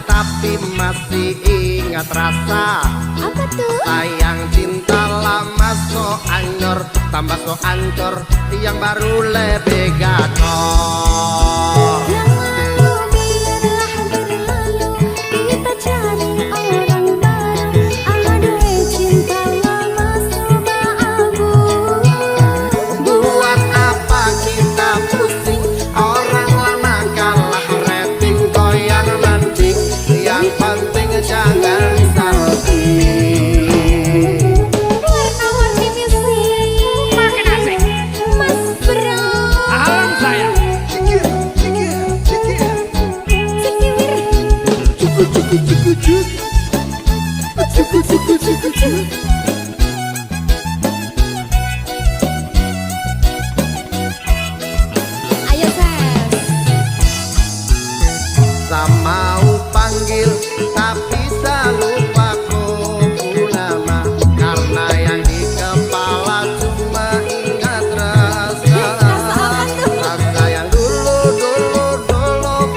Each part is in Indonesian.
Tapi masih ingat rasa. Apa tuh? Sayang cinta lama so anyor, tambah so ancur, yang baru lebih gacor. Yang lalu biarlah berlalu, kita cari orang baru. Aduh cinta lama sudah abu. Buat apa kita pusing, orang lama kalah rating, goyang landing. Yang penting jangan salting. Warna-warni misi Makan asik. Mas Bro. Alam saya. Cikiwir. Ayo Ses. Sama panggil tapi lupa kau nama, karena yang di kepala cuma ingat rasa. Rasa yang dulu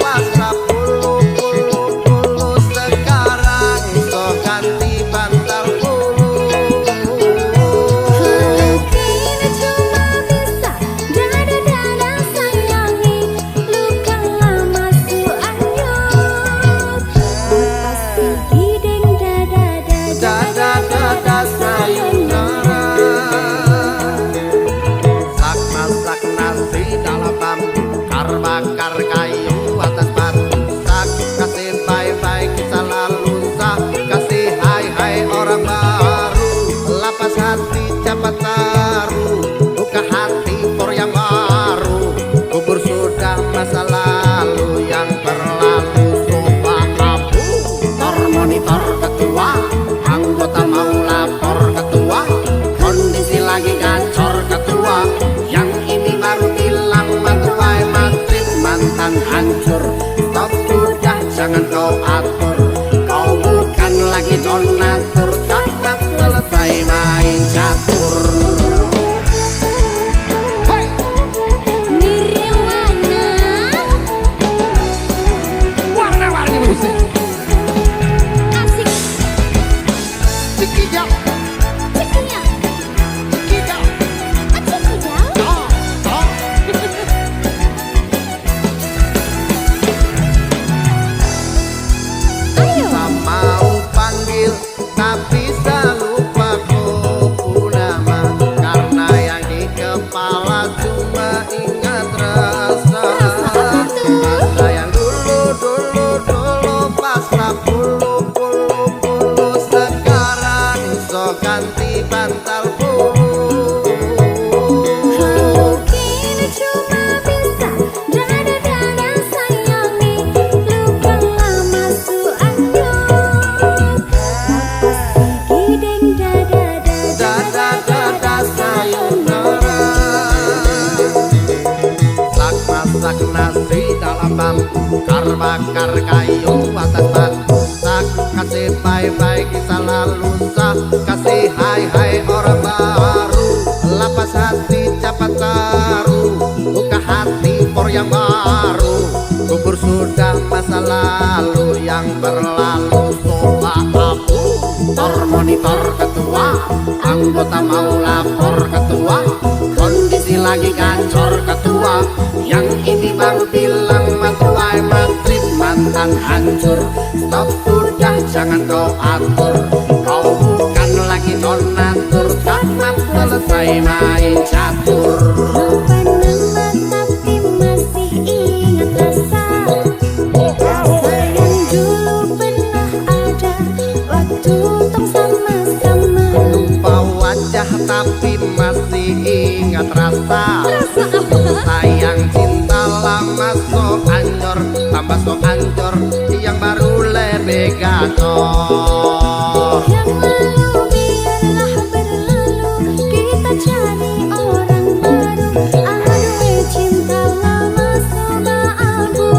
pas puluh sekarang so ganti bantal bulu. Kini cuma bisa dada-dada sayangi, luka lama su anyur. Pasti hiding Dada sayonara. Sak masak nasi dalam bambu, bakar kayu atas batu. Sak kasih bye-bye kisah lalu, sak kasih hai-hai orang baru. Lapas hati cepat taruh, buka hati for yang baru. Kubur sudah masa lalu, yang berlalu soba abu. Monitor ketua, anggota mau lapor ketua, kondisi lagi gacor ketua, yang ini baru bilang matuai matrip mantan hancur. Stop sudah jangan kau atur, kau bukan lagi donatur, cepat selesai main catur. Nirwana. Warna-warni musik. Asik. Cikijau, Cikinya. cikijau, Acik hijau. oh. Ayo. Mau panggil tapi lupa kau nama, karena yang di kepala cuma ingat rasa. Rasa yang dulu pas puluh sekarang so ganti bantal bulu. Kini cuma bisa dada-dada sayangi, luka lama su anyur. Pasti hiding Dada sayonara. Sak masak nasi dalam bambu, bakar kayu atas batu. Sak kasih bye-bye kisah lalu, sak kasih hai-hai orang baru. Lapas hati cepat taruh, buka hati for yang baru. Kubur sudah masa lalu, yang berlalu soba abu. Monitor ketua, anggota mau lapor ketua, kondisi lagi gacor ketua, yang ini baru bilang matuai matrip mantan hancur. Stop sudah jangan kau atur, kau bukan lagi donatur, cepat selesai main catur. Lupa nama tapi masih ingat Allah. Yang lalu biarlah berlalu, kita cari orang baru. Aduh cinta lama sama abu.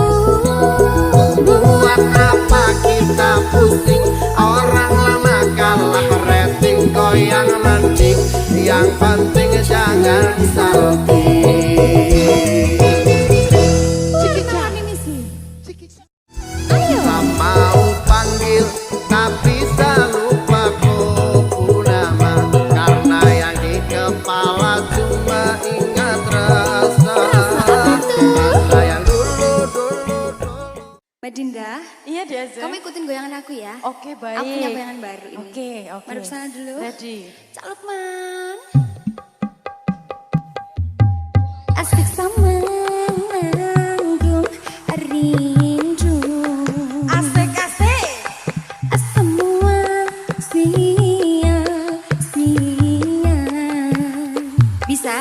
Buat apa kita pusing, orang lama kalah rating, goyang mending, yang penting jangan salting. Mau panggil tak bisa lupa kau nama, karena yang di kepala cuma ingat rasa yang dulu. Mbak Dinda, Iya Diaza. kamu ikutin goyangan aku ya. Oke baik. Aku punya goyangan baru ini. Oke. Mari kesana dulu. Ready. Cak Lukman. Asik sama manggung rindu. Asik. Semua sia-sia. Bisa?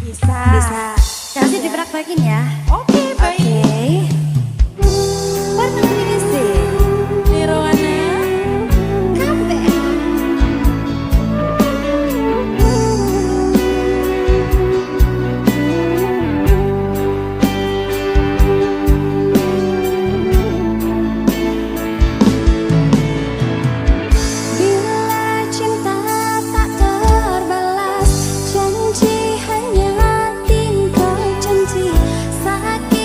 Bisa. Bisa. Nanti dipraktekin ya. Oke baik. Oke. Warna kuning sih. Nirwana. Kabeh. Bila cinta tak terbalas, janji hanya tinggal janji. Sakit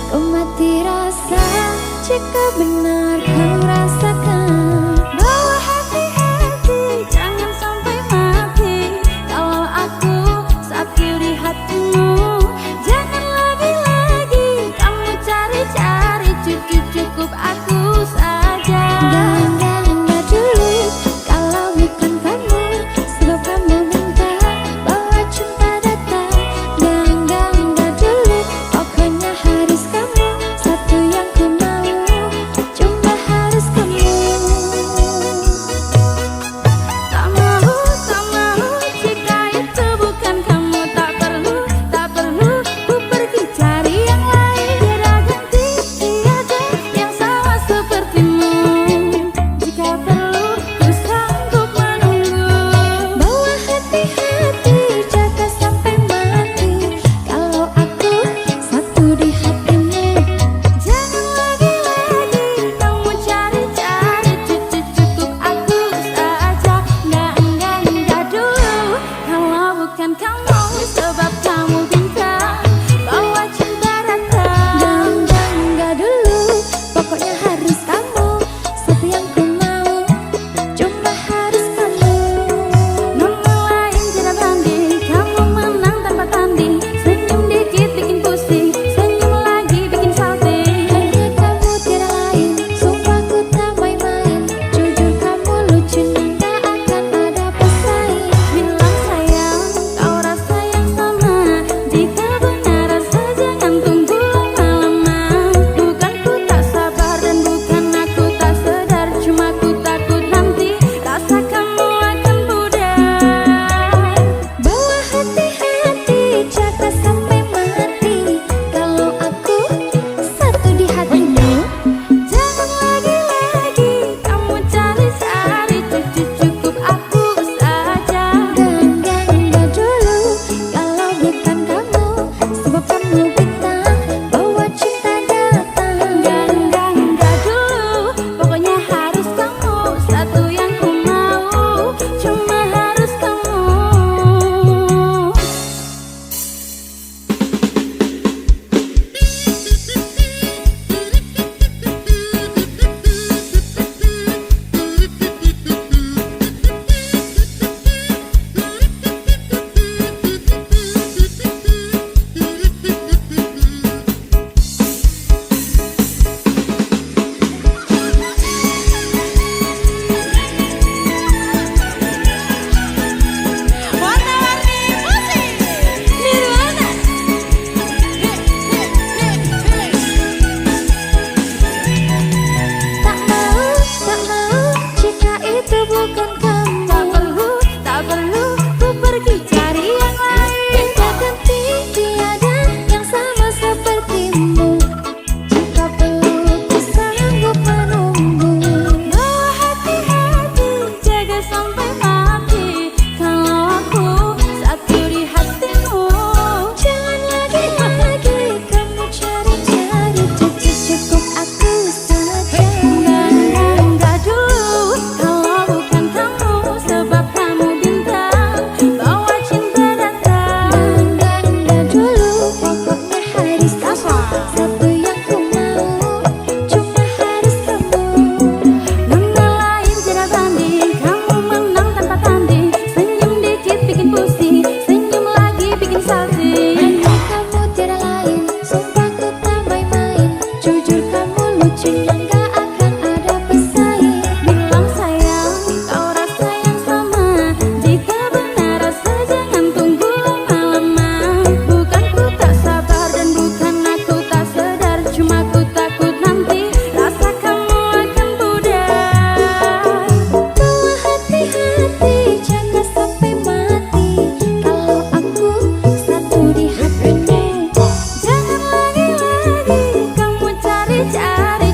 Ku mati rasa jika benar kau rasakan bahwa hati-hati jangan sampai mati. Kalau aku satu di hatimu, jangan lagi-lagi kamu cari-cari, cukup aku saja. Enggak dulu kalau bukan kamu, sebab kamu minta bahwa cinta datang. Enggak dulu, pokoknya harus kamu, satu yang ku mau, cuma harus kamu. Tak mau jika itu bukan kamu. Tak perlu ku pergi cari yang lain. Tiada ganti, tiada yang sama sepertimu. Jika perlu ku sanggup menunggu. Bawa hati-hati jaga sampai mati. Kalau aku satu di hatimu, jangan lagi-lagi kamu cari-cari, cukup aku saja. Enggak dulu kalau bukan kamu, sebab kamu bintang bawa cinta datang. Enggak dulu, pokoknya harus kamu, satu yang ku mau, cuma harus kamu. Nama lain tidak banding, kamu menang tanpa tanding. Senyum dikit bikin pusing, senyum lagi bikin salting. Hanya kamu tidak lain, sumpah ku tak main-main. Jujur kamu lucu, tak akan ada pesaing. Bilang sayang, kau rasa yang sama. Jika benar rasa jangan tunggu lama-lama. Bukan ku tak sabar dan bukan aku tak sedar, cuma ku takut nanti rasa kamu akan pudar. Bawa hati-hati jaga sampai mati. Kalau aku satu di hatimu, jangan lagi-lagi kamu cari-cari, cukup aku saja. Enggak dulu kalau bukan kamu, sebab kamu bintang bawa cinta datang. Enggak dulu, pokoknya harus kamu, satu yang ku mau, cuma harus kamu. Warna-warni musik Nirwana. Tak mau jika itu bukan kamu. Tak perlu ku pergi cari yang lain. Tiada ganti, tiada yang sama sepertimu. Jika perlu ku sanggup menunggu. Bawa hati-hati jaga sampai mati. Kalau aku satu di hatimu, jangan lagi-lagi kamu cari-cari, cukup aku saja. Enggak dulu kalau bukan kamu, sebab kamu bintang bawa cinta datang. Enggak dulu, pokoknya harus kamu, satu yang ku mau, cuma harus kamu. Nama lain tidak banding, kamu menang tanpa tanding. Senyum dikit bikin pusing, senyum lagi bikin salting. Hanya kamu tidak lain, sumpah ku tak main-main. Jujur kamu lucu, gak akan ada pesaing. Bilang sayang, kau rasa yang sama. Jika benar rasa jangan tunggu lama-lama. Bukan ku tak sabar dan bukan aku tak sedar, cuma ku takut nanti rasa kamu akan pudar. Bawa hati-hati jaga sampai mati. Kalau aku satu di hatimu, jangan lagi-lagi kamu cari-cari,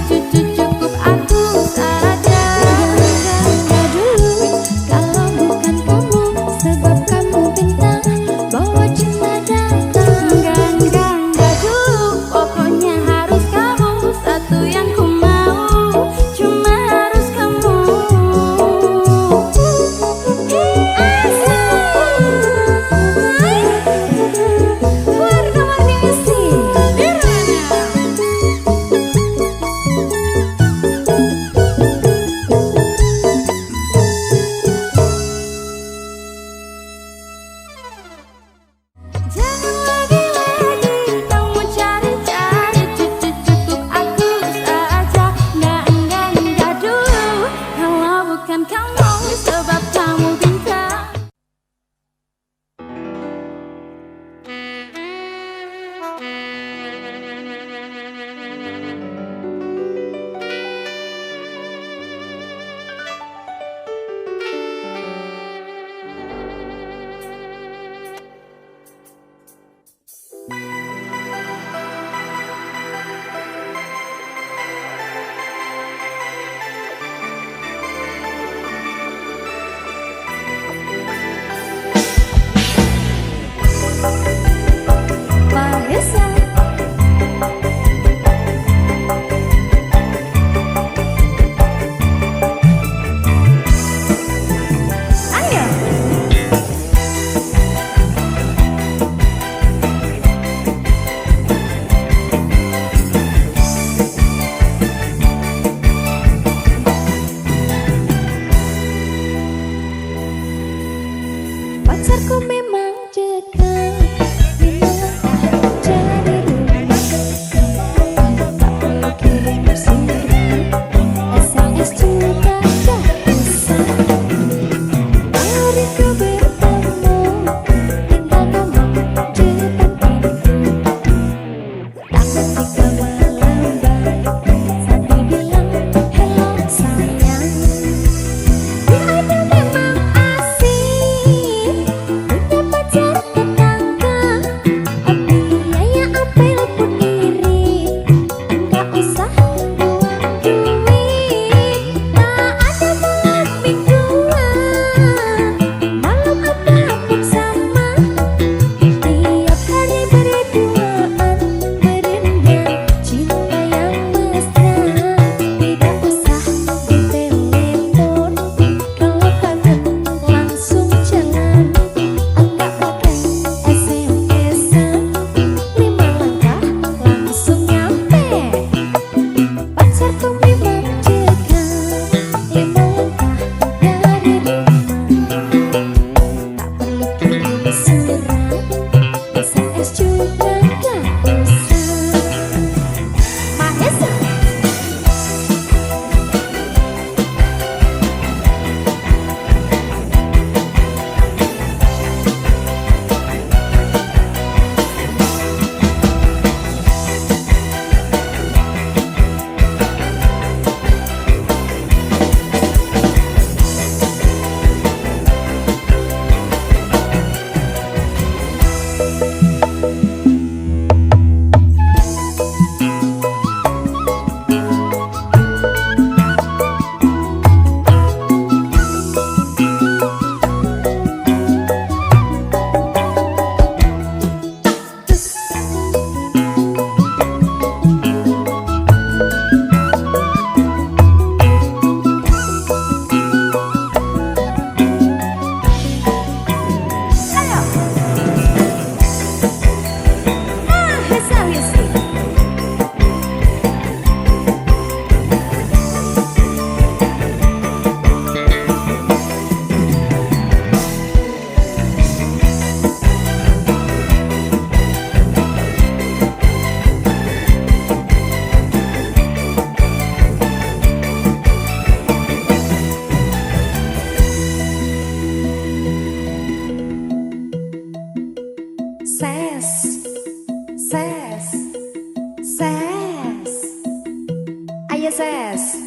Ses.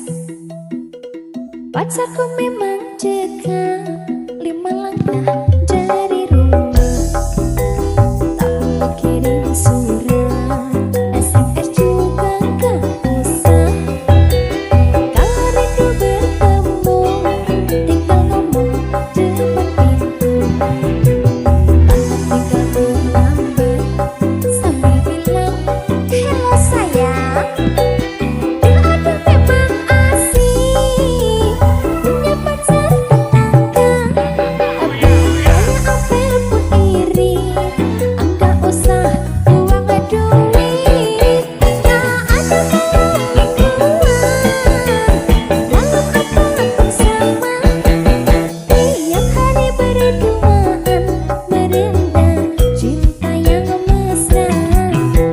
Pacarku memang dekat 5 langkah dari rumah. Tak perlu kirim surat, SMS juga gak usah. Kalau rindu bertemu, tinggal ngomong depan pintu. Tanpa tinggal terlambat, sambil bilang hello sayang. Cinta yang mesra,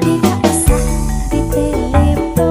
tidak usah ditelepon.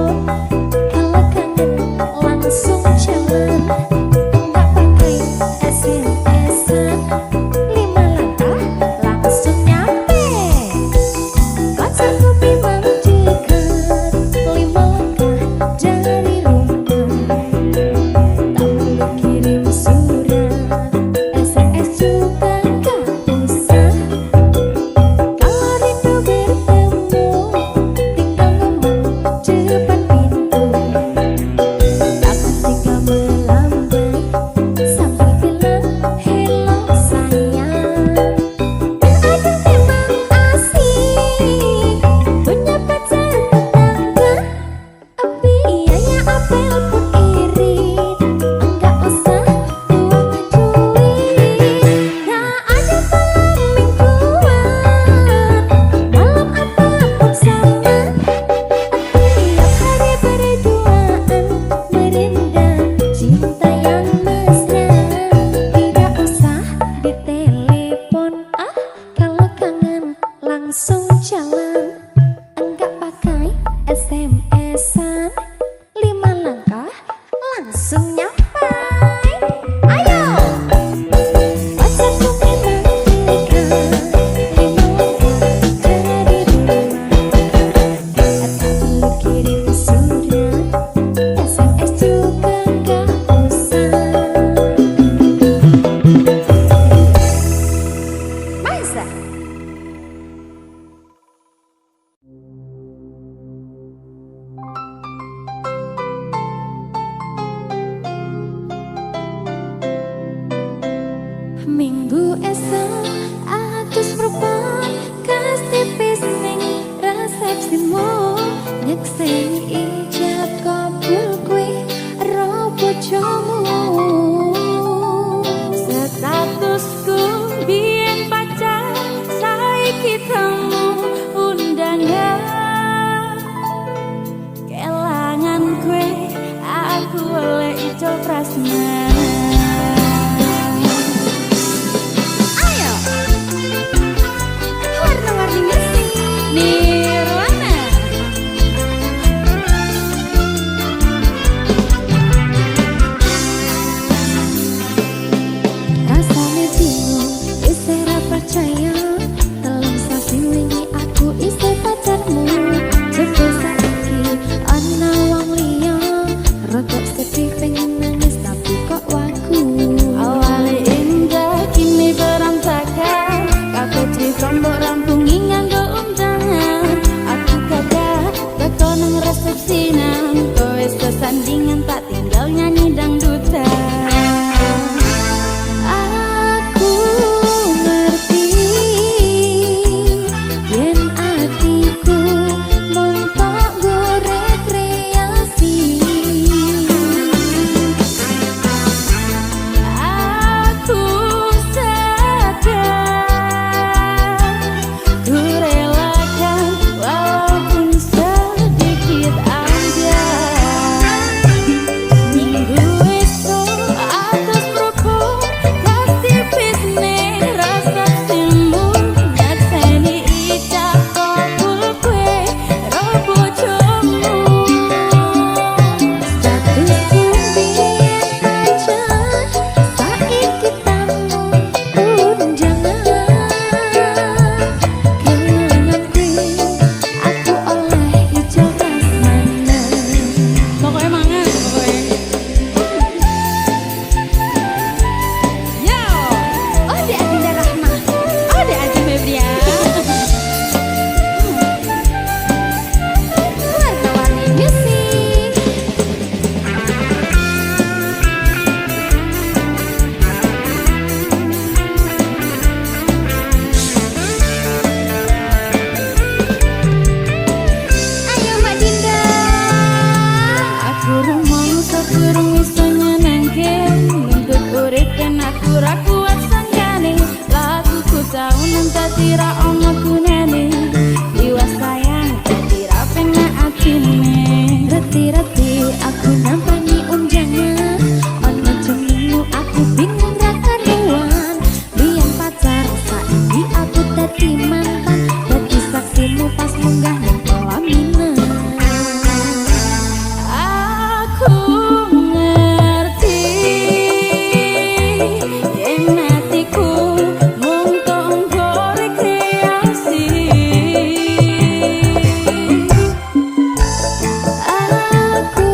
Nyekseni ijab kabul kue ro bojomu. Statusku biyen pacar saiki temu undangan. Kelangan kue aku oleh ijo prasmanan. Ayo warna-warni ngasih Nirwana. Rasane bingung, isih ra percaya. Telung sasi wingi aku isih pacarmu. Jebul saiki ana wong liya. Rada sedih pengen nangis tapi kok waku. Awale indah kini berantakan. Kabeh crita mbok rampungi nganggo undangan. Aku gagah teko nang resepsinan. Kowe sesandingan tak tinggal nyanyi dangdutan. Aku ngerti yen atiku mung tok go rekreasi. Aku sadar ku relakan walaupun sedikit aja. Minggu esok atas propos kasih bisnis rasa simu. Nyekseni ijab kabul kue ro bojomu. Statusku biyen pacar saiki tamu undangan. Kelangan kue aku oleh ijo prasmanan. Pokoknya mangan pokoknya. Yo, Ode Adinda Rahma, Ode Aji Febria. Warna-warni musik. Ayo Mbak Dinda. Aku rumau sakurung iso nyenengke. Nuntut urip yen aku ra kuat sanggane. Laguku taunan dadi ra ono gunane. Liwat sayang dadi ra penak atine. Reti-reti aku nampani unjangan. Ono jenengmu aku bingung ra karuan. Biyen pacar saiki aku dadi mantan. Dadi saksimu pas munggah nang pelaminan. Aku ngerti yen atiku mung tonggo rekreasi. Aku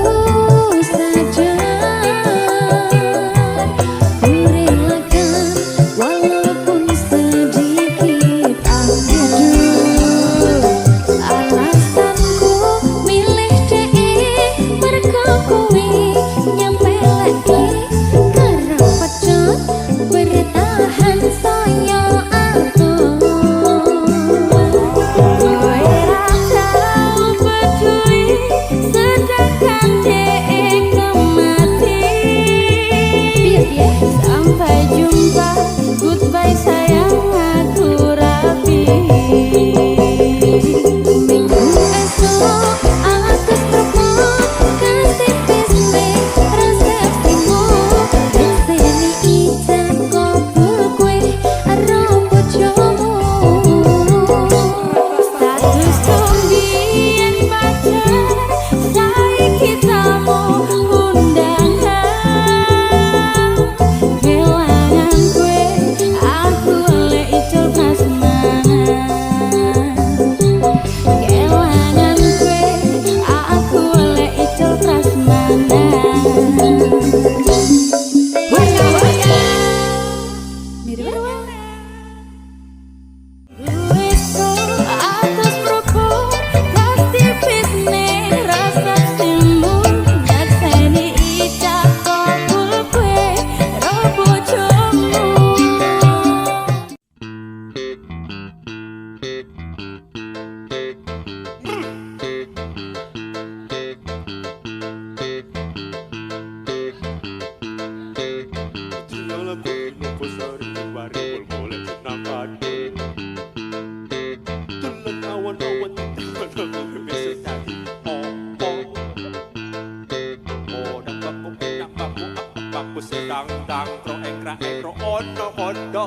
pro engkra engkro ono kondo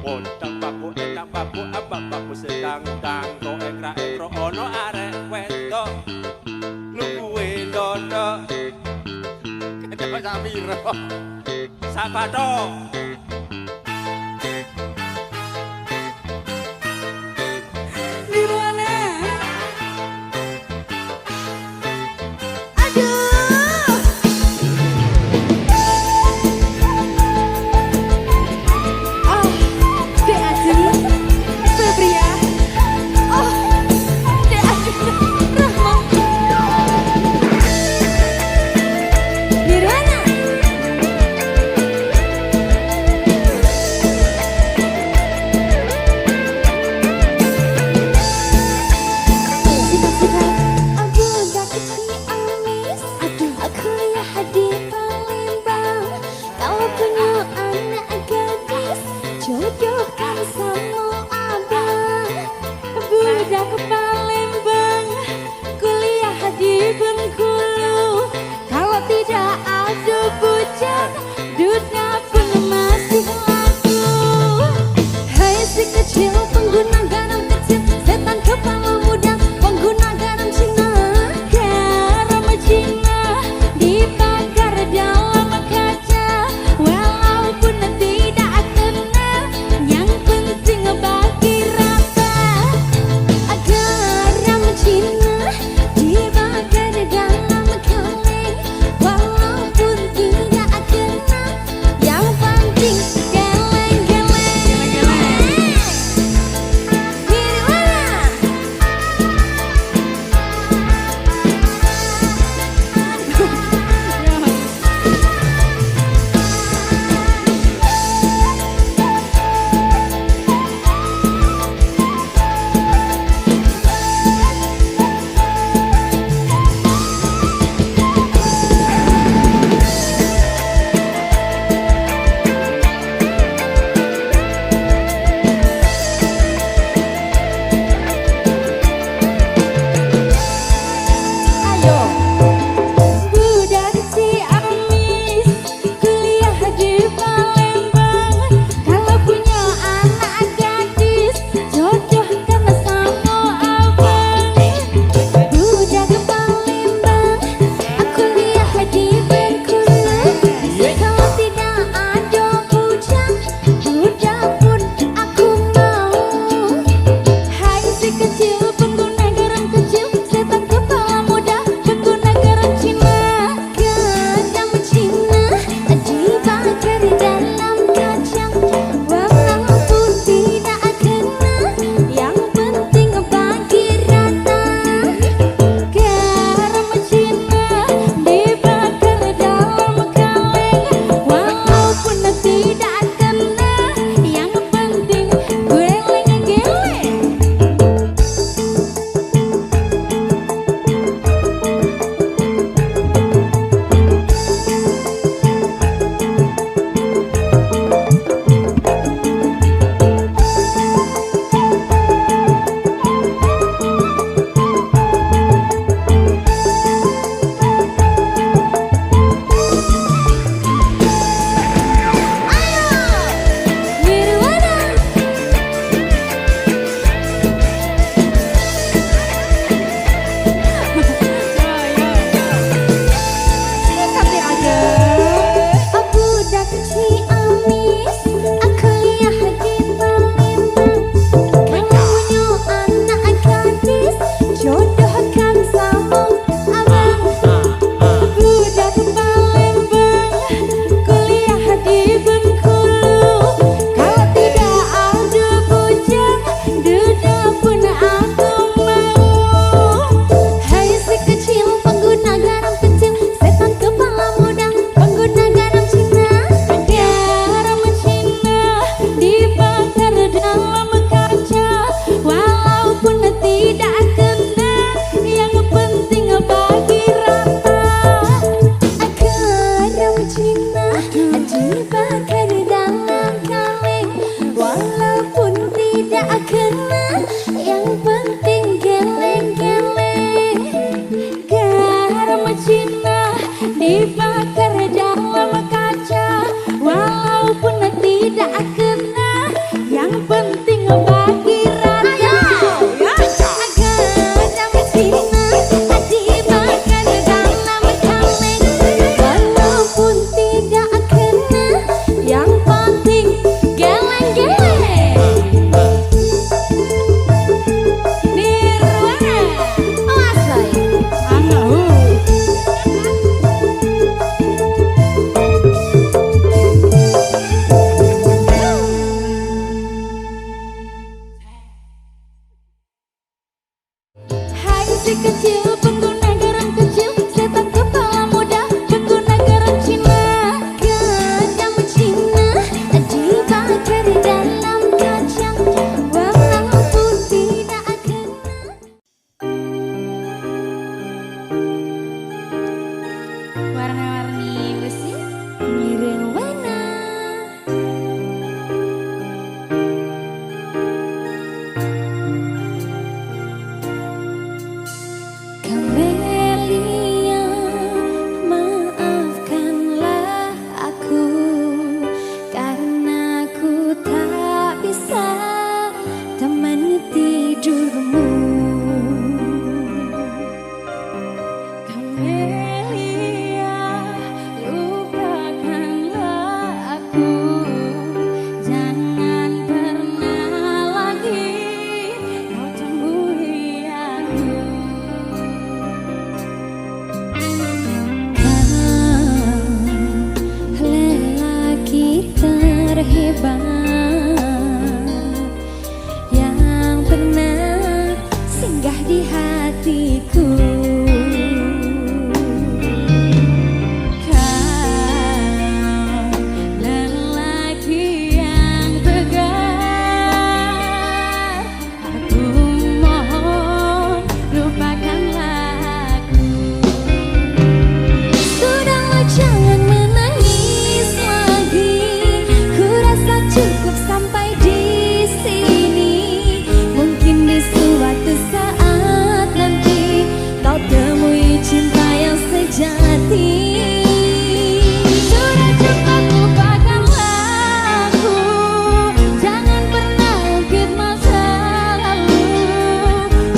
Bodang baku enak baku abang baku sedang dang pro engkra engkro ono arek wedo Lukuwe dodo Kecepet samiro Sapa dong Nirwana. Aduh. Oh, Dek Aji, Febria. Oh, Dek Aji, Rahma. Nirwana. Amelia, lupakanlah aku, jangan pernah lagi kau temui aku. Kau lelaki terhebat yang pernah singgah di hatiku. Cukup sampai di sini. Mungkin di suatu saat nanti kau temui cinta yang sejati. Sudah cukup lupakanlah aku, jangan pernah ungkit masa lalu.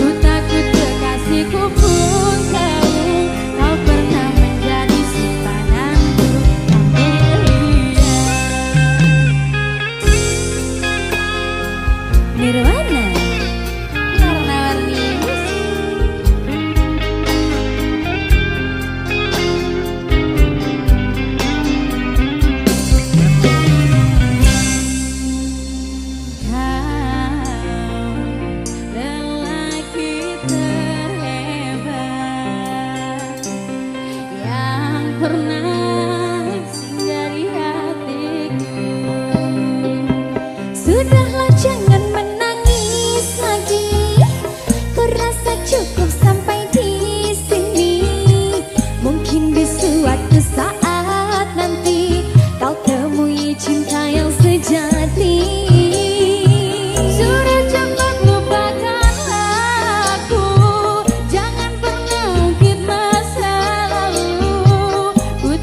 Ku takut kekasihku pun tahu kau pernah menjadi simpananku. Nirwana, warna-warni kau lelaki terhebat yang pernah singgah di hatiku. Sudahlah, jangan menangis lagi. Ku rasa cukup sampai di sini. Mungkin di suatu saat nanti kau temui cinta yang sejati. Sudah cukup lupakanlah aku, jangan pernah ungkit masa lalu. Ku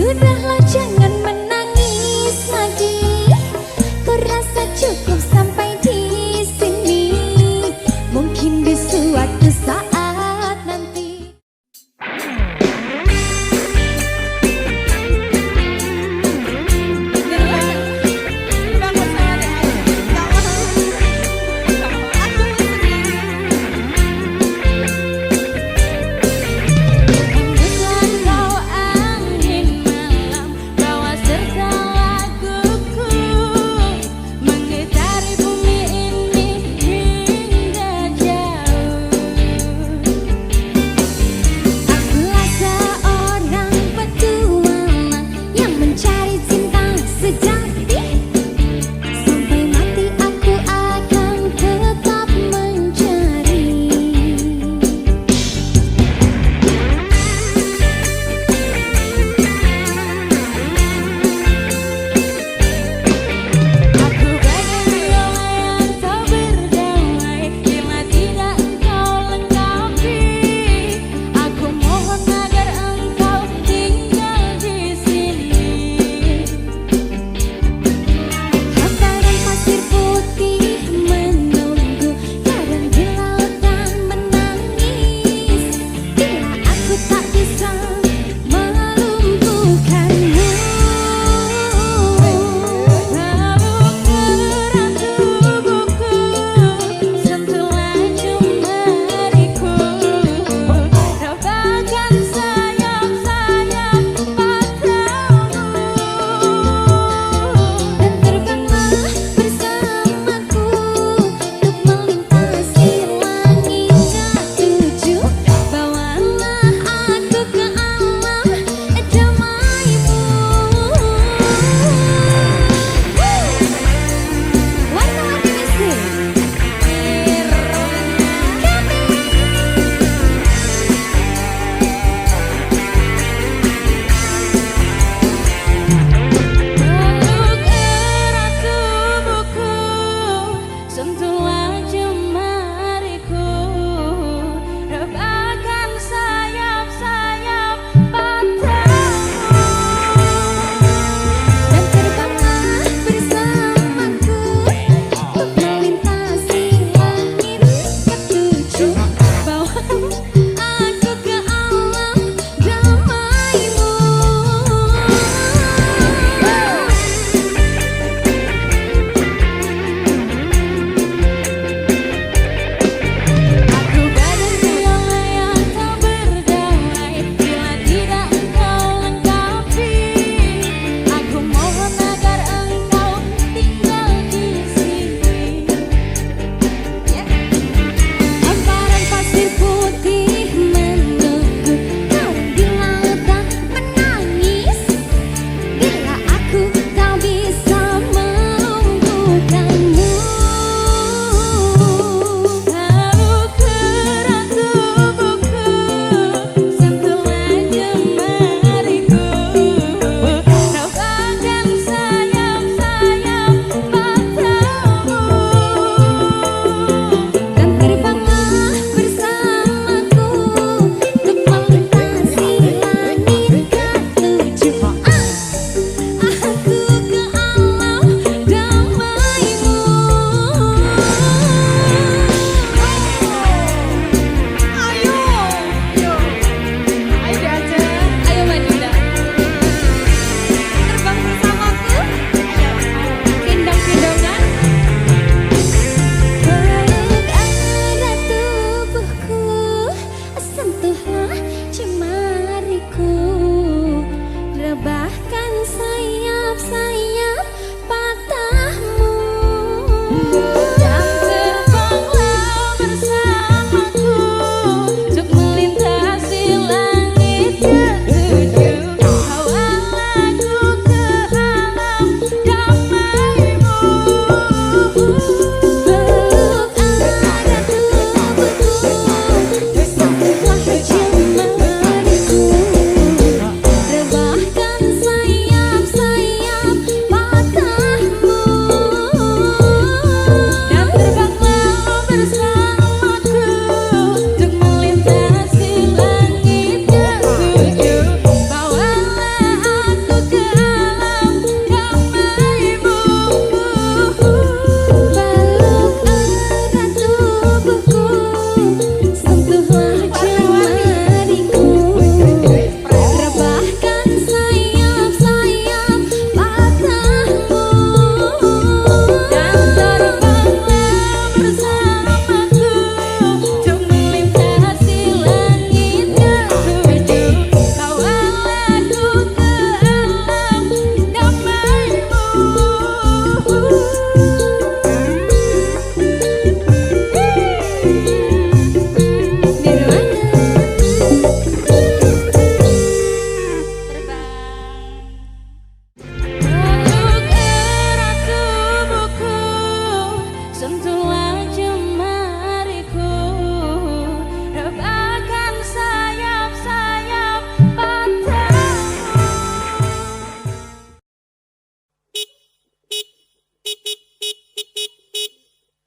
Sudahlah jangan menangis lagi. Kau rasa cukup sampai di sini. Mungkin di suatu saat nanti. Hembuslah kau angin malam, bawa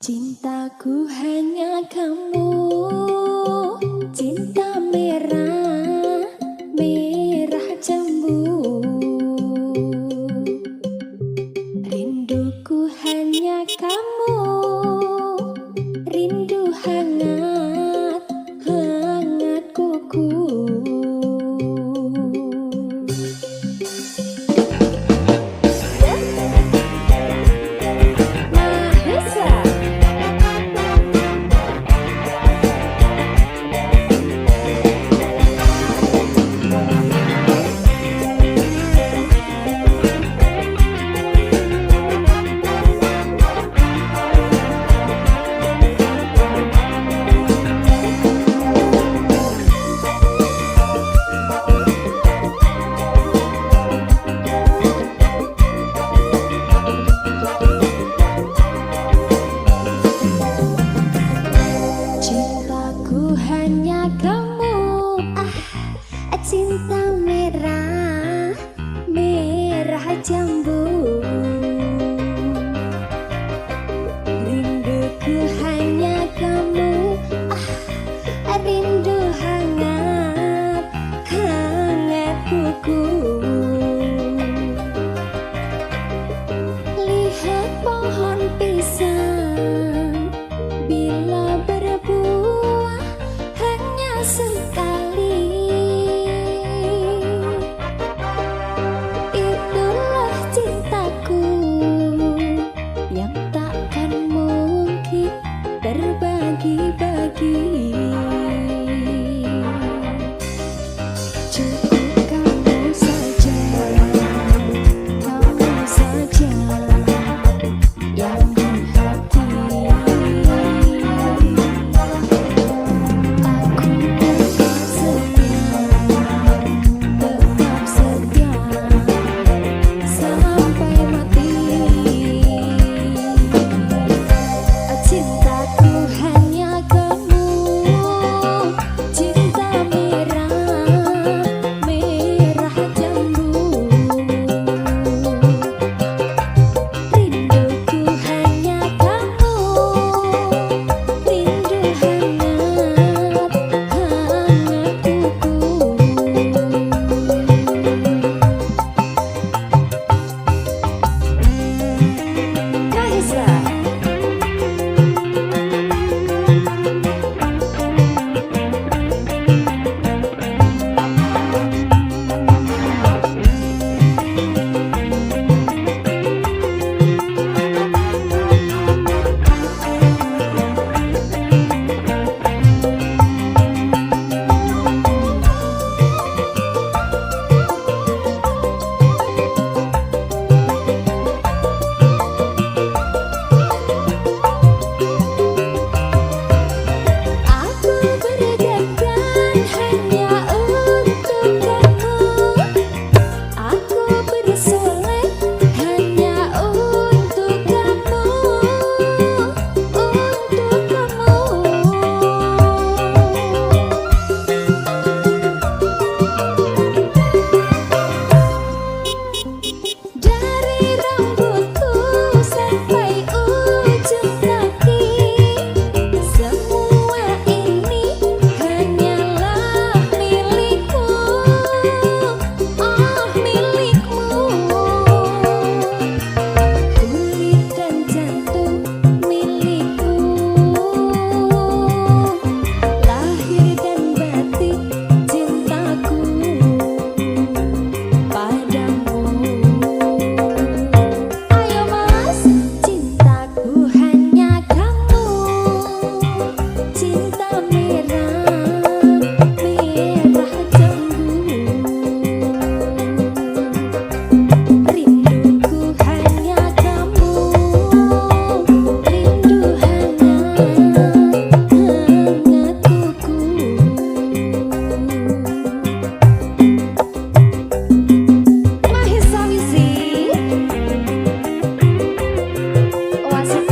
Cintaku hanya kamu, cinta merah, merah jambu. Rinduku hanya kamu, rindu hangat, hangat kuku. Cintaku hanya kamu, cinta merah, merah jambu. Rinduku hanya kamu, rindu hangat, hangat kuku. Lihat pohon pisang, bila berbuah hanya sekali, itulah cintaku yang takkan mungkin terbagi-bagi. Cukup kamu saja yang di hati. Tetap setia sampai mati. Cintaku hanya kamu, cinta merah, merah jambu. Rinduku hanya kamu, rindu hangat, hangat kuku. Kaisa. Aku berdandan hanya untuk kamu, aku bersolek hanya untuk kamu, untuk kamu. Dari rambutku sampai ujung kaki, semua ini hanyalah milikmu, oh milikmu. Kulit dan jantung milikku, lahir dan batin cintaku padamu. Ayo mas, cintaku hanya kamu, cinta merah, merah jambu. Rinduku hanya kamu, rindu hangat, hangat kuku. Mahesa Wisi Oasis.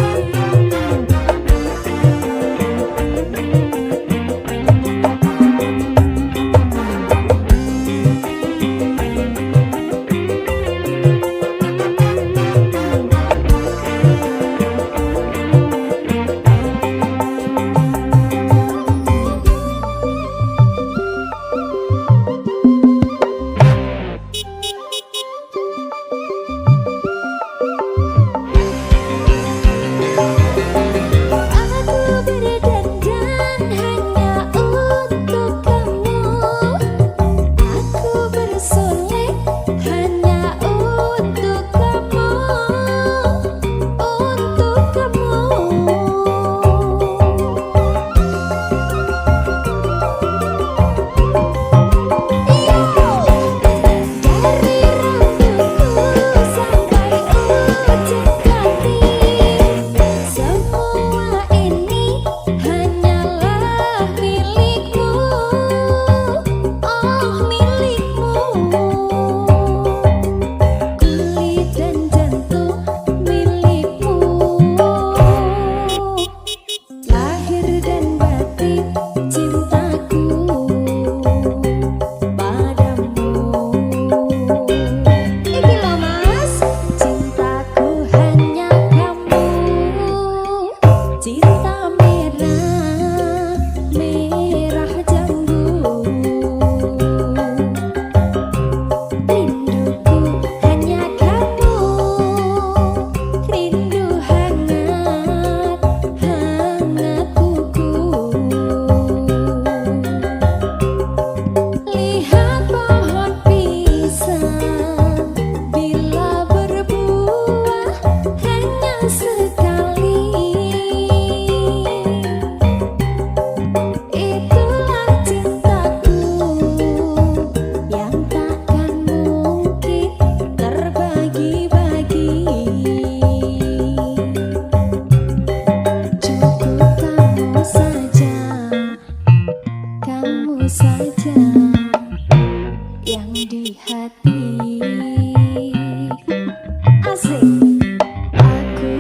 Asik. Aku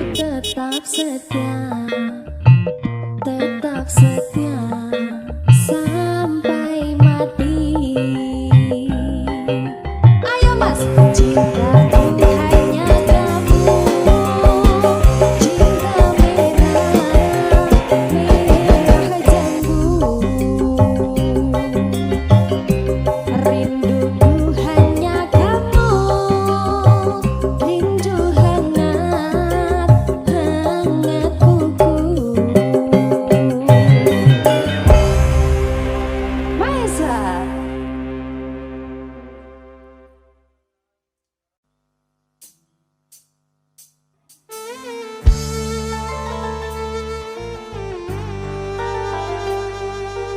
tetap setia sampai mati. Ayo mas, cintaku hanya kamu, cinta merah jambu. Rinduku hanya kamu, rindu hangat kuku. Maesa.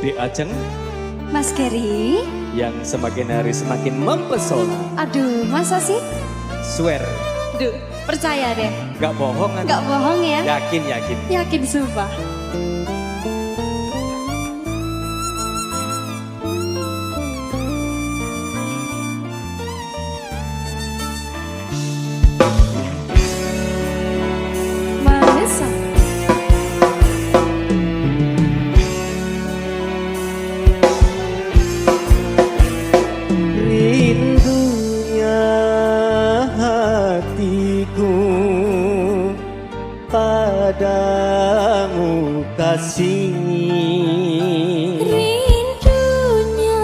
Di Ajeng Mas Gary, yang semakin hari semakin mempesona. aduh masa sih? Swear, Duh, percaya deh, gak bohong kan? nggak bohong ya? Yakin, yakin. Yakin sumpah. Maesa. Rindunya hatiku padamu kasih. Rindunya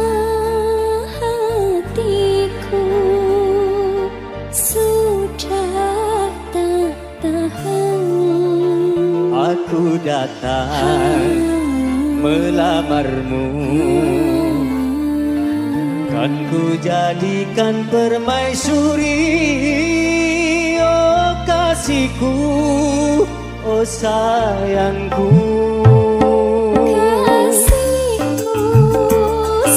hatiku sudah tak tahan. Aku datang melamarmu, kan ku jadikan permaisuri. Oh kasihku, oh sayangku. Kasihku,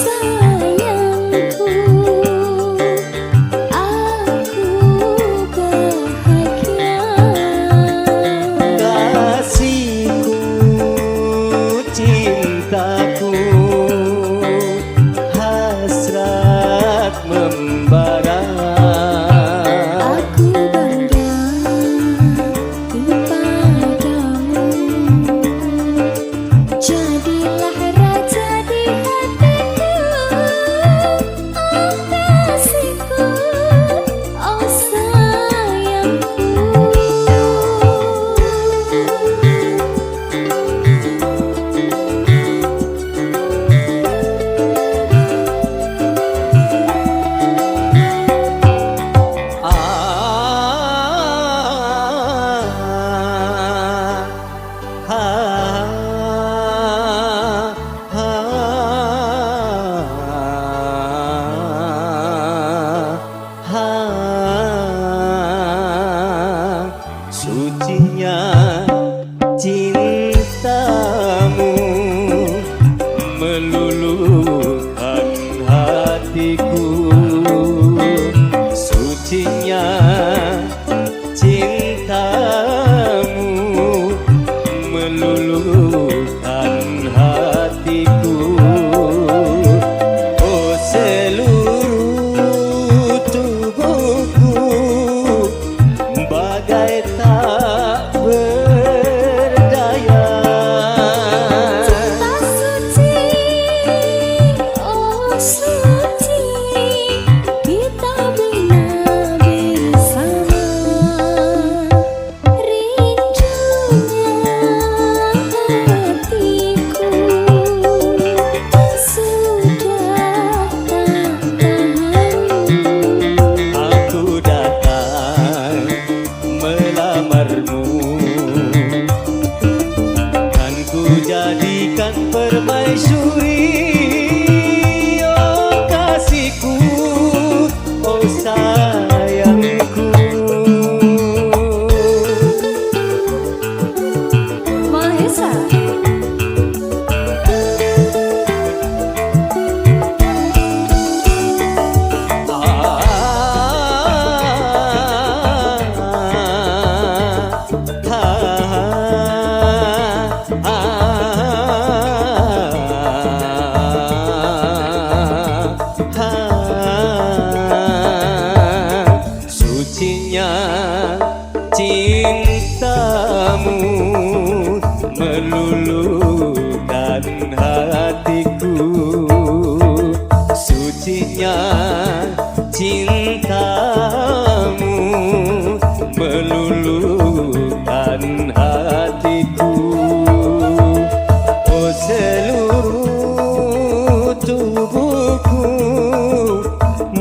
sayangku, aku bahagia. Kasihku, cintaku, hasrat membara. Aku bangga kepadamu. cintamu meluluhkan hatiku. Oh seluruh tubuhku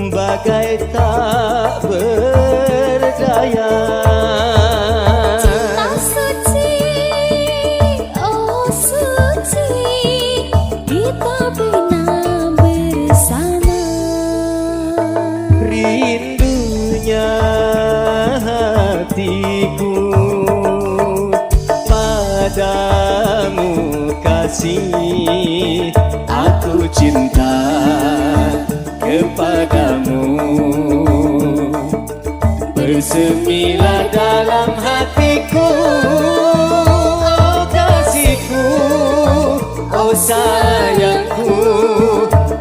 bagai tak berdaya. Cinta suci, oh suci, kita pernah bersama. Rindunya hatiku padamu kasih, aku cinta kepadamu. Bersemilah dalam hatiku, oh kasihku, oh sayangku,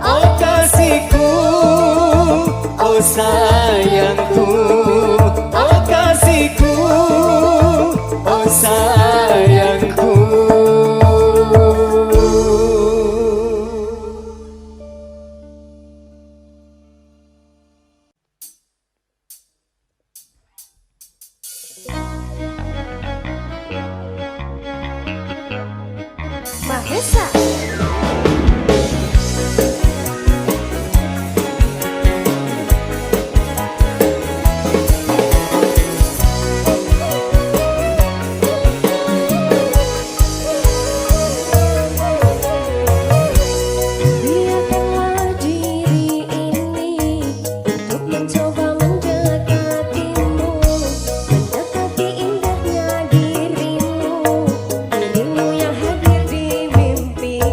oh kasihku, oh sayangku, oh kasihku, oh sayangku. Mahesa. Biarkanlah diri ini untuk mencoba mendekatimu, mendekati indahnya dirimu, dirimu yang hadir di mimpiku.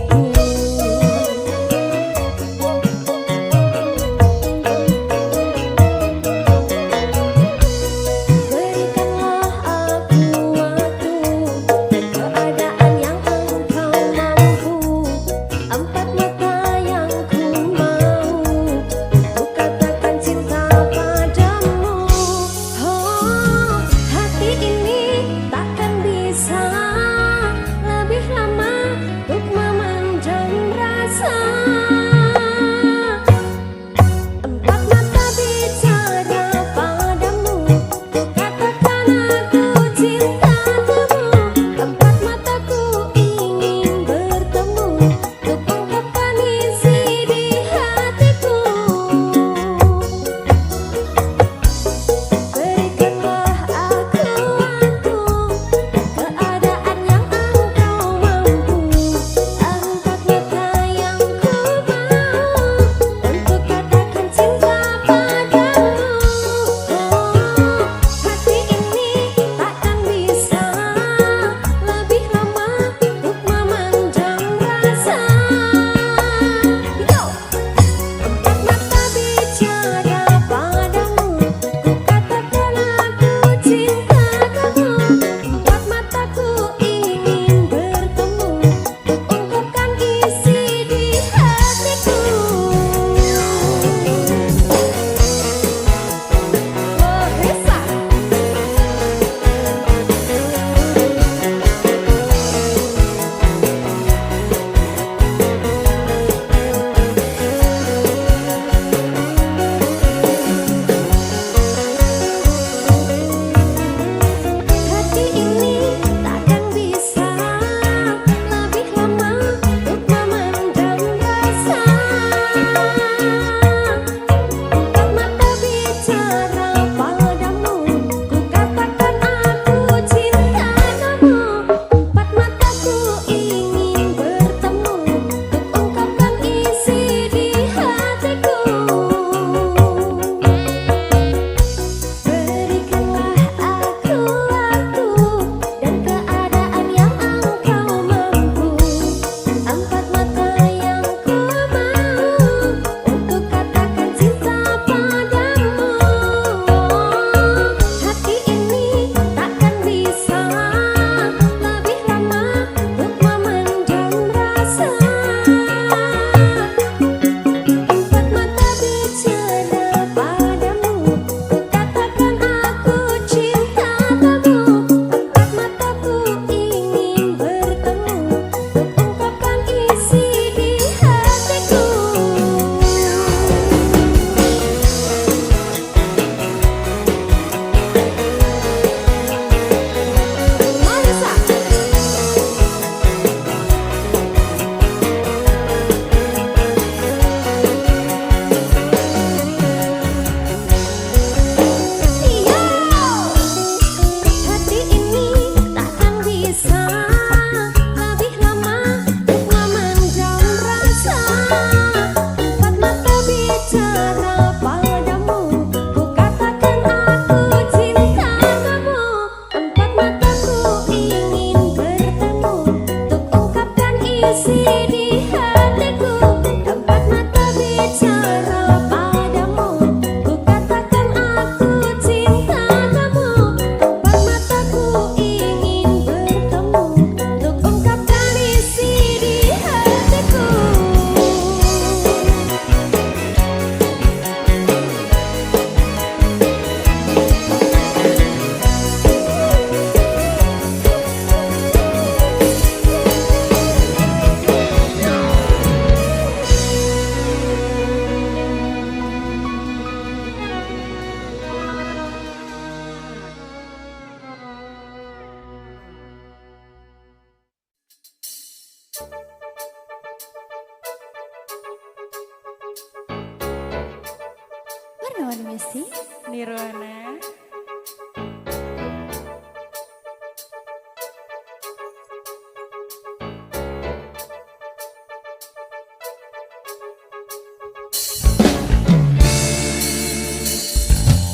warna-warni musik Nirwana.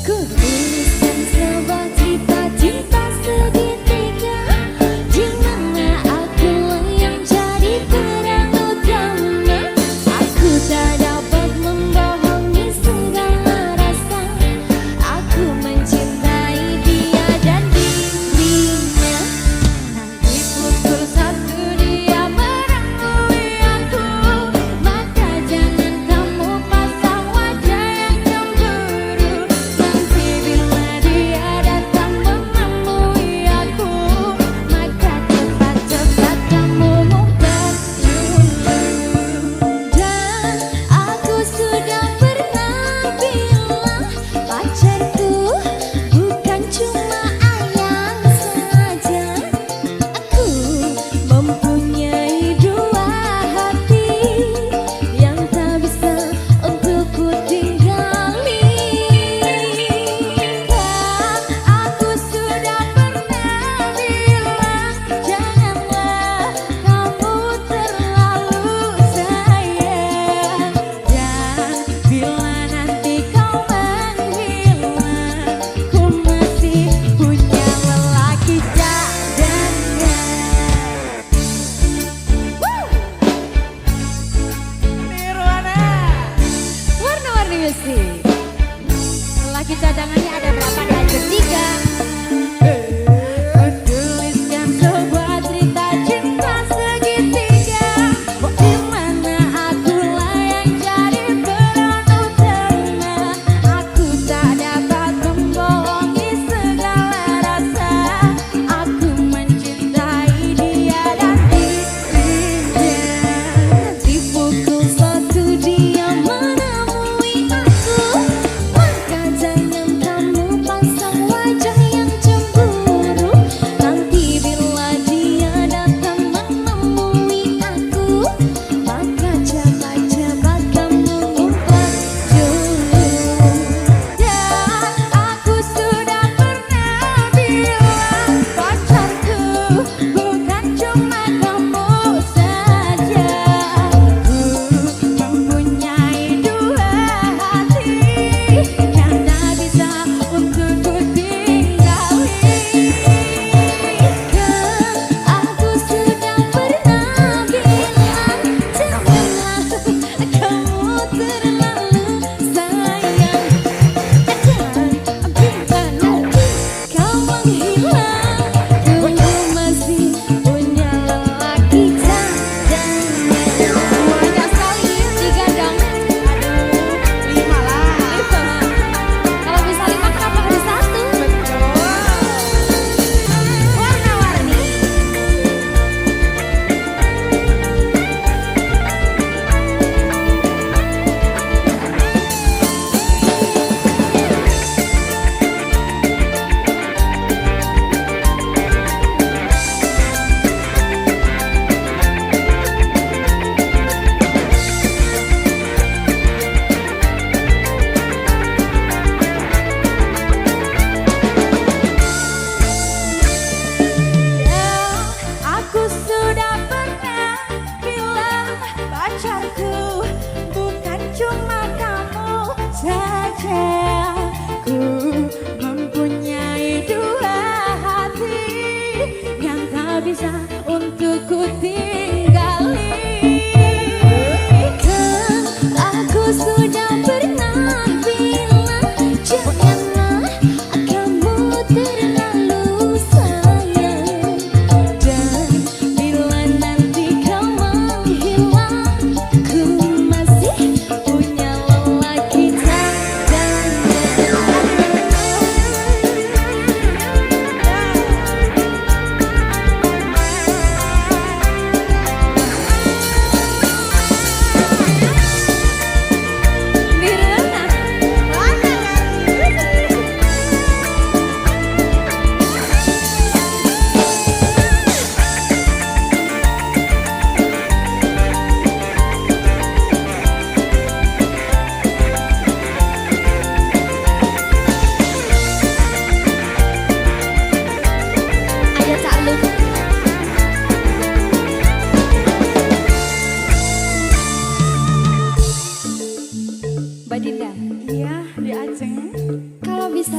Ku tuliskan sebuah cerita cinta segitiga, di mana akulah yang jadi peran utama. Aku tak dapat membohongi segala rasa. Aku mencintai dia dan dirinya. Nanti pukul 1 dia merangkuli aku, maka jangan kamu pasang wajah yang cemburu. Nanti bila dia datang menemui aku, maka cepat-cepat kamu ngumpet dulu. Dan aku sudah pernah bilang, pacarku bukan cuma ayang saja. Aku mempunyai 2 hati yang tak bisa untuk ku tinggali. Aku sudah pernah bilang, janganlah kamu terlalu sayang. Dan bila nanti kau menghilang, ku masih punya lelaki cadangan. Nirwana. Warna-warni musik. Lagi cadangannya ada berapa? Ada 3. Tuliskan sebuah cerita cinta segitiga, di mana akulah yang jadi peran utama. Aku tak dapat membohongi segala rasa. Aku mencintai dia dan dirinya. Nanti pukul 1 dia menemui aku, maka jangan kamu pasang wajah yang cemburu.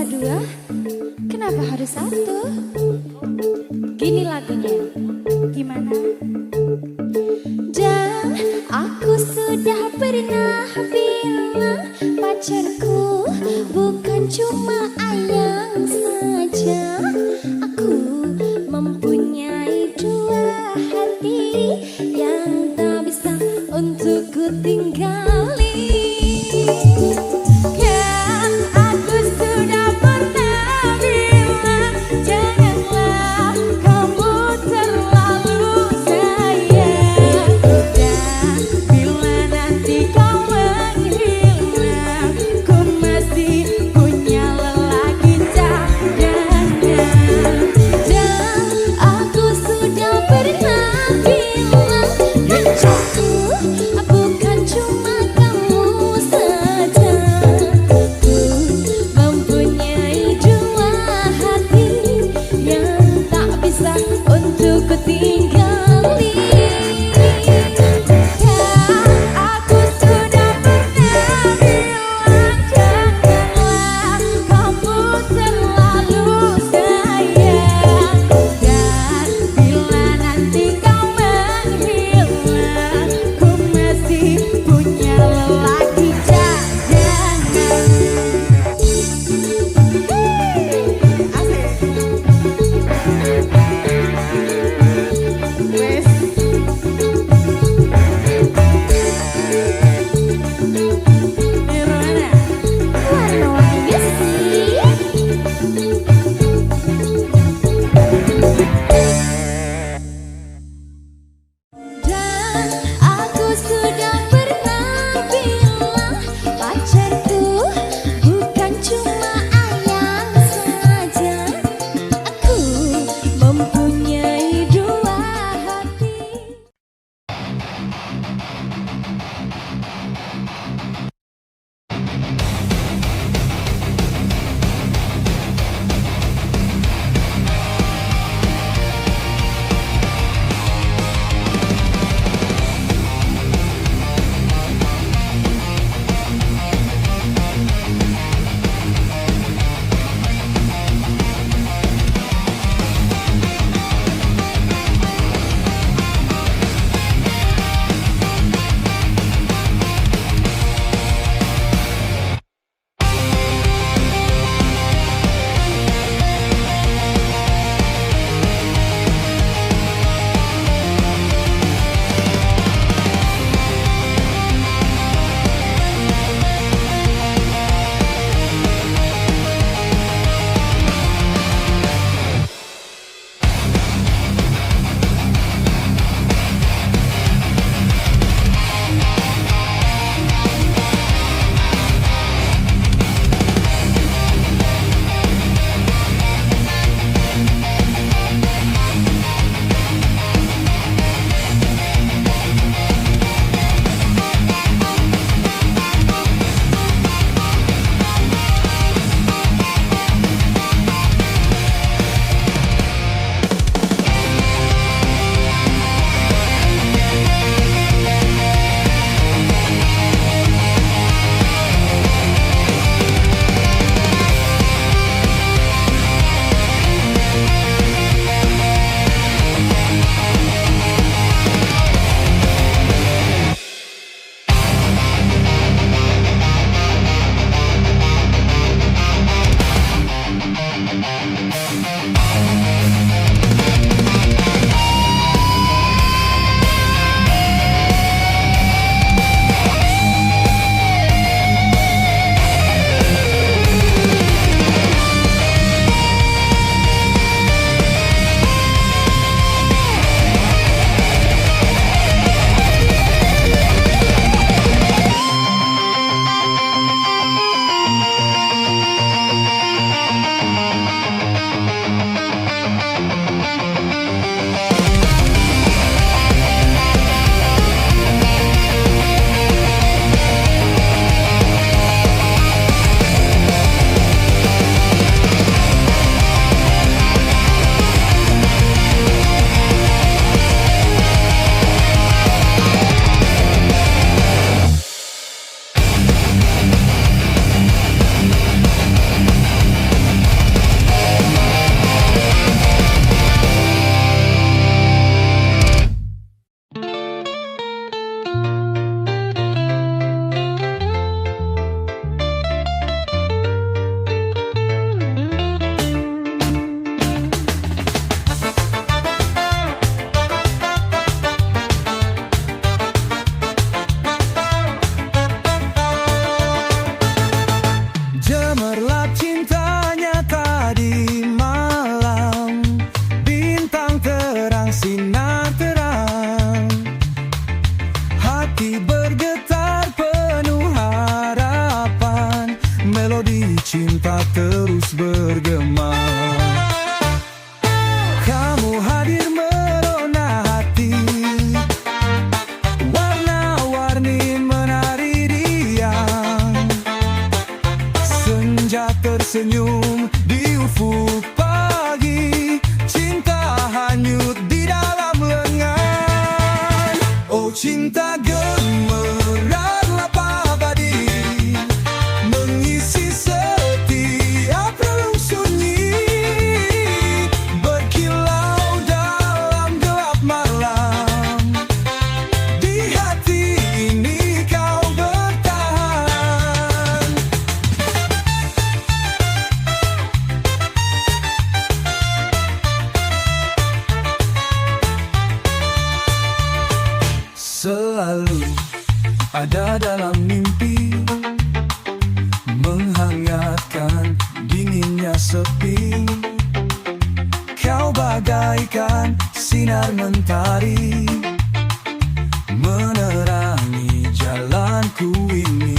dua? Kenapa harus satu? Gini lagunya. Gimana? Dan aku sudah pernah bilang pacarku bukan cuma ayang saja. Aku mempunyai dua hati yang tak bisa untuk ku tinggali. Kan aku sudah pernah bilang janganlah kamu terlalu sayang. Dan bila nanti kau menghilang, ku masih punya lelaki cadangan. Dan aku sudah pernah bilang pacarku bukan cuma kamu saja. Ku mempunyai dua hati yang tak bisa untuk ku tinggali. Aku sudah pernah bilang janganlah kamu terlalu sayang. Dan bila nanti kau menghilang, ku masih punya lelaki cadangan. Warna-warni sih. terus bergema. Kamu hadir merona hati, warna-warni menari riang. Senja tersenyum di ufuk pagi, cinta hanyut di dalam lengan. Oh cinta gemerlap abadi, mengisi setiap relung sunyi, berkilau dalam gelap malam. Di hati ini kau bertahan. Selalu ada dalam mimpi, menghangatkan dinginnya sepi. Kau bagaikan sinar mentari, menerangi jalanku ini.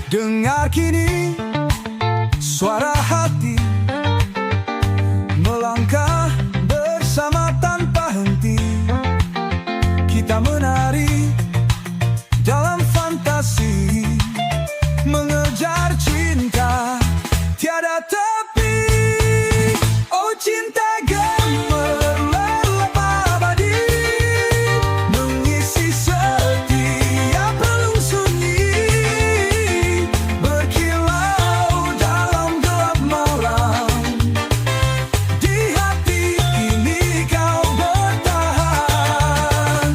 Dengar kini suara hati melangkah bersama tanpa henti. Kita menari dalam fantasi, mengejar cinta tiada tepi. Oh cinta gemerlap abadi, mengisi setiap relung sunyi, berkilau dalam gelap malam. Di hati ini kau bertahan.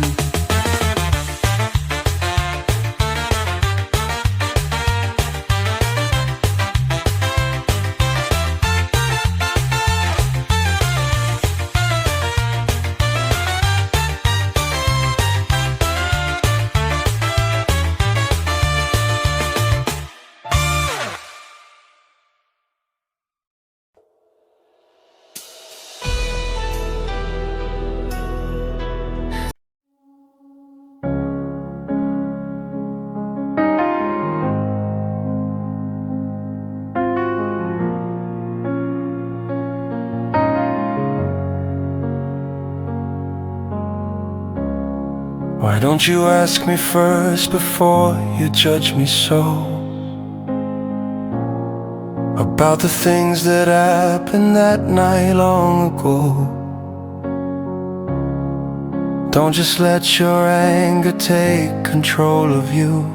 Why don't you ask me first before you judge me so? About the things that happened that night long ago. Don't just let your anger take control of you,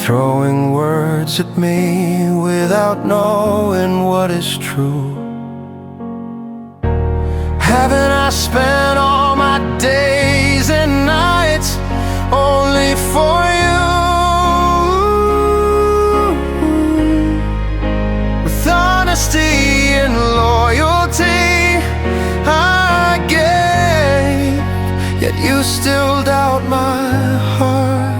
throwing words at me without knowing what is true. Haven't I spent all my days and nights only for you? With honesty and loyalty I gave, yet you still doubt my heart.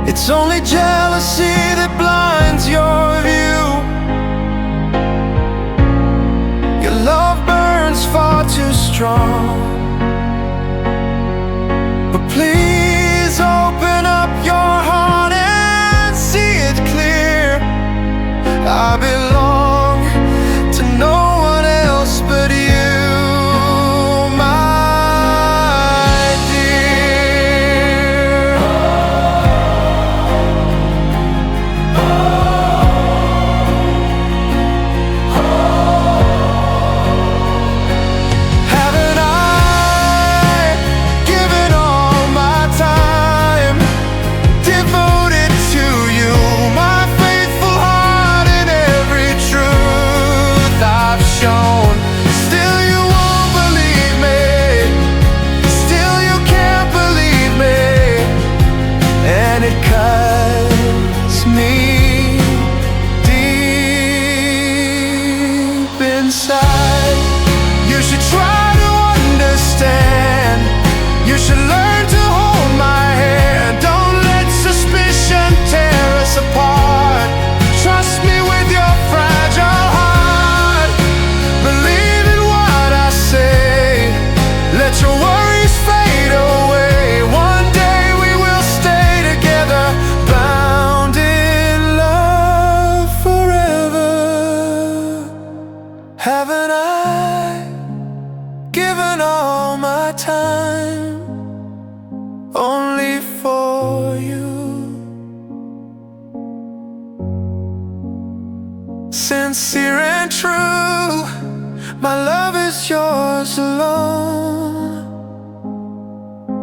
It's only jealousy that blinds your view. Your love burns far too strong, but please open up your heart and see it clear. I belong to no one else but you, my dear. Haven't I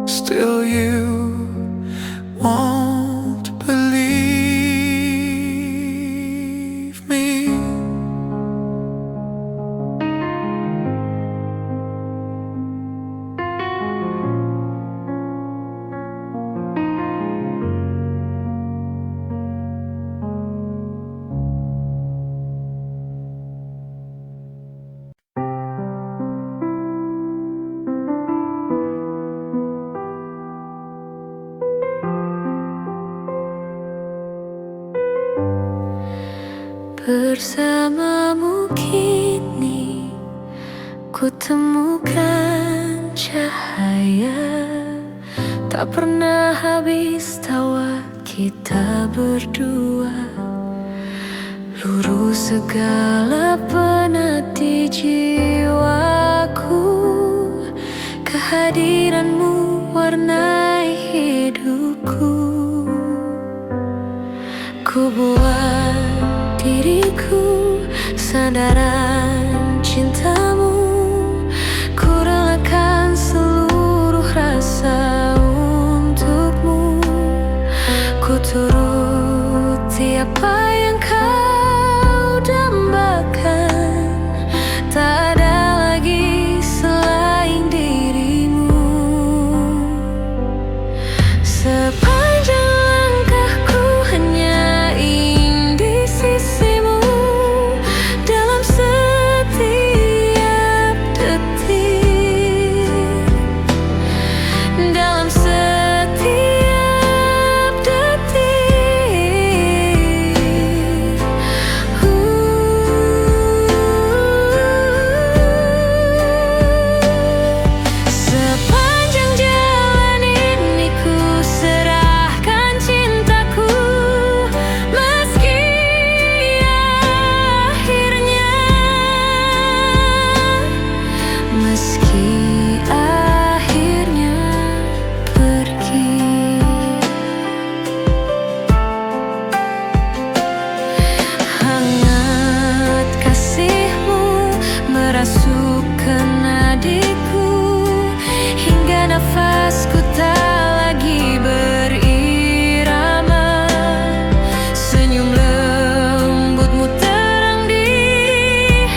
Still you won't believe me. Bersamamu kini ku temukan cahaya, tak pernah habis tawa kita berdua. Lurus segala penat di jiwaku, kehadiranmu warnai hidupku. Ku buat diriku sandaran cintamu, ku relakan seluruh rasa untukmu. Ku turuti apa yang kau dambakan, tak ada lagi selain dirimu. Sepanjang langkahku hanya ingin di sisimu, dalam setiap detik, dalam setiap detik. Sepanjang jalan ini ku serahkan cintaku, meski akhirnya pergi. Hangat kasihmu merasuk ke nadiku, hingga nafasku tak lagi berirama. Senyum lembutmu terang di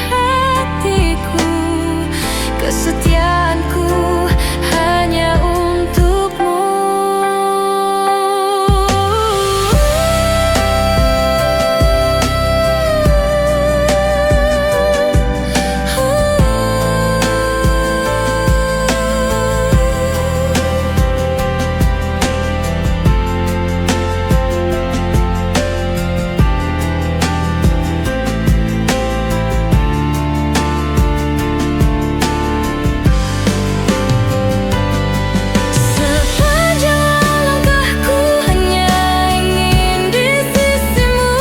hatiku, kesetiaanku hanya untukmu. Sepanjang langkahku hanya ingin di sisimu,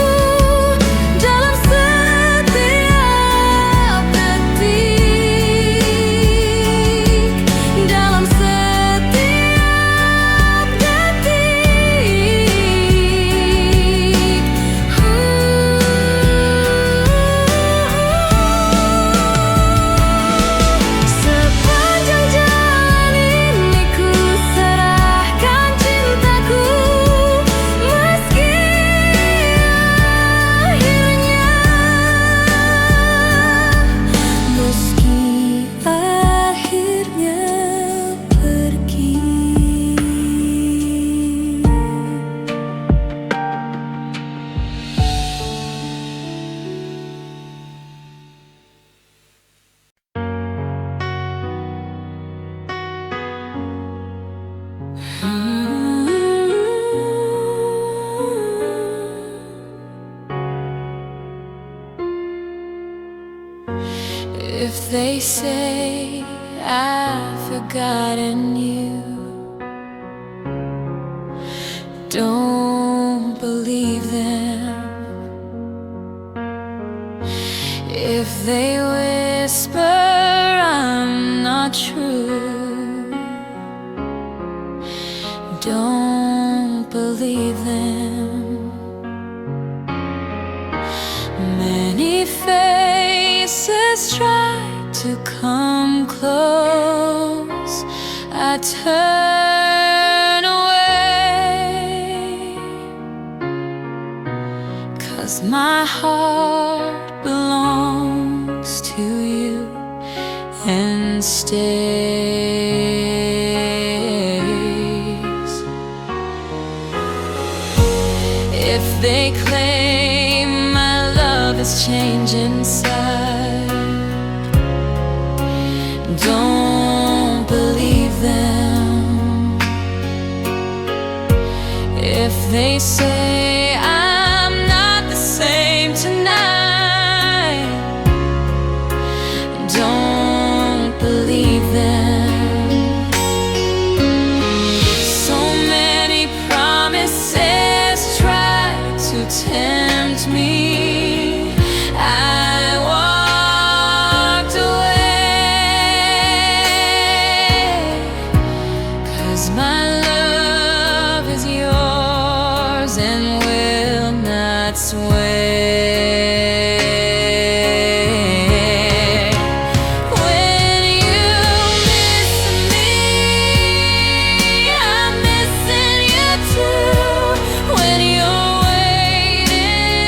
dalam setiap detik, dalam setiap detik. Sepanjang jalan ini ku serahkan cintaku, meski akhirnya pergi. If they say I've forgotten you, don't believe them. If they whisper I'm not true, don't believe them. Many faces try to come close, I turn 'cause my heart belongs to you and stays. If they claim my love has changed inside, don't believe them. If they say I'm not the same tonight, don't believe them. So many promises try to tempt me. I walked away, 'cause my love is yours and will not sway. When you miss me, I'm missing you too. When you're waiting,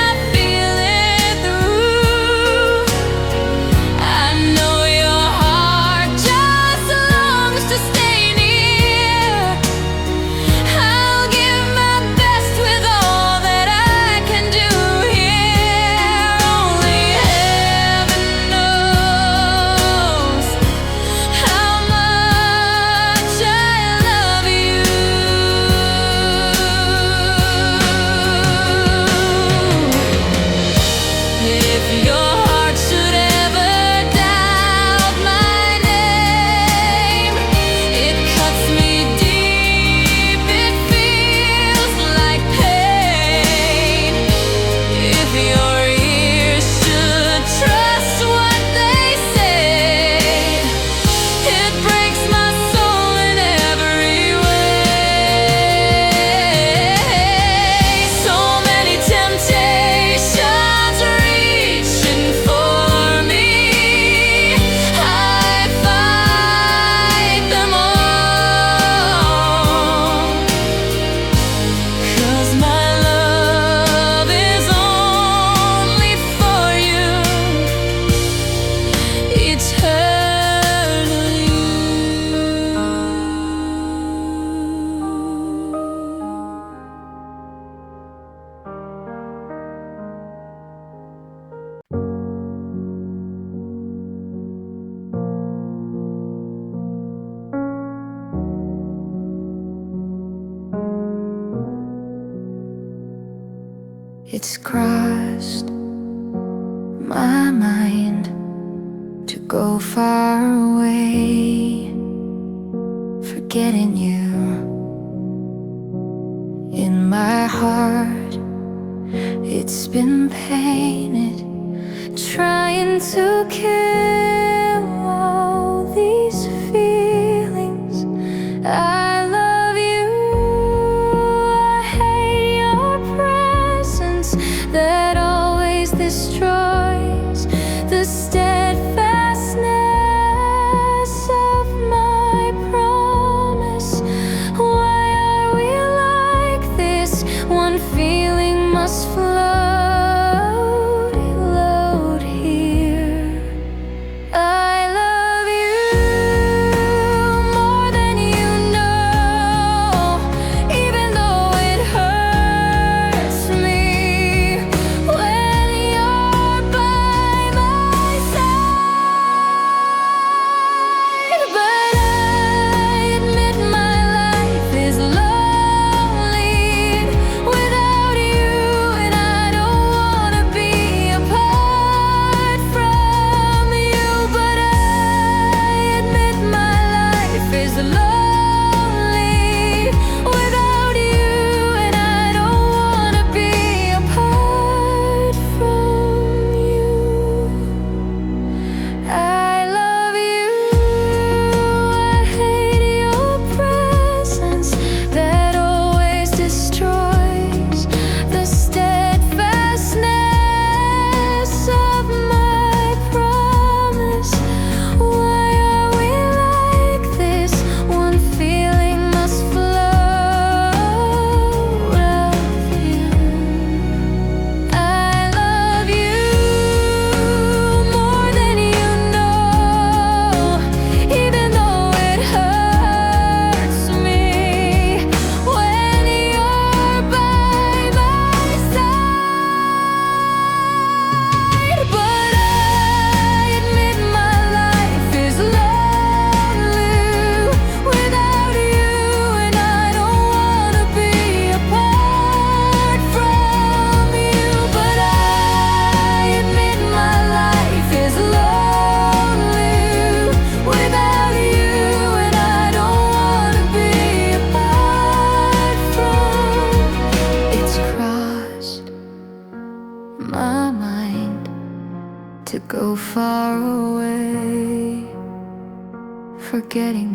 I feel it through. I know your heart just longs to stay near. I'll give my best with all that I can do here. Only heaven knows how much I love you. If your heart should ever doubt my name, it cuts me deep, it feels like pain. If your ears should trust what they say, it breaks my soul in every way. So many temptations reaching for me, I fight them all, 'cause my love is only for you, It's crossed my mind to go far away, forgetting you. In my heart, it's been painted, trying to kill all these feelings. I love you, I hate your presence that always destroys the steadfastness of my promise. Why are we like this? One feeling must float here. I love you more than you know, even though it hurts me when you're by my side. But I admit my life is lonely without you, and I don't wanna be apart from you. But I admit my life is lonely without you, and I don't wanna be apart from you. I love you, I hate your presence that always destroys the steadfastness of my promise. Why are we like this? One getting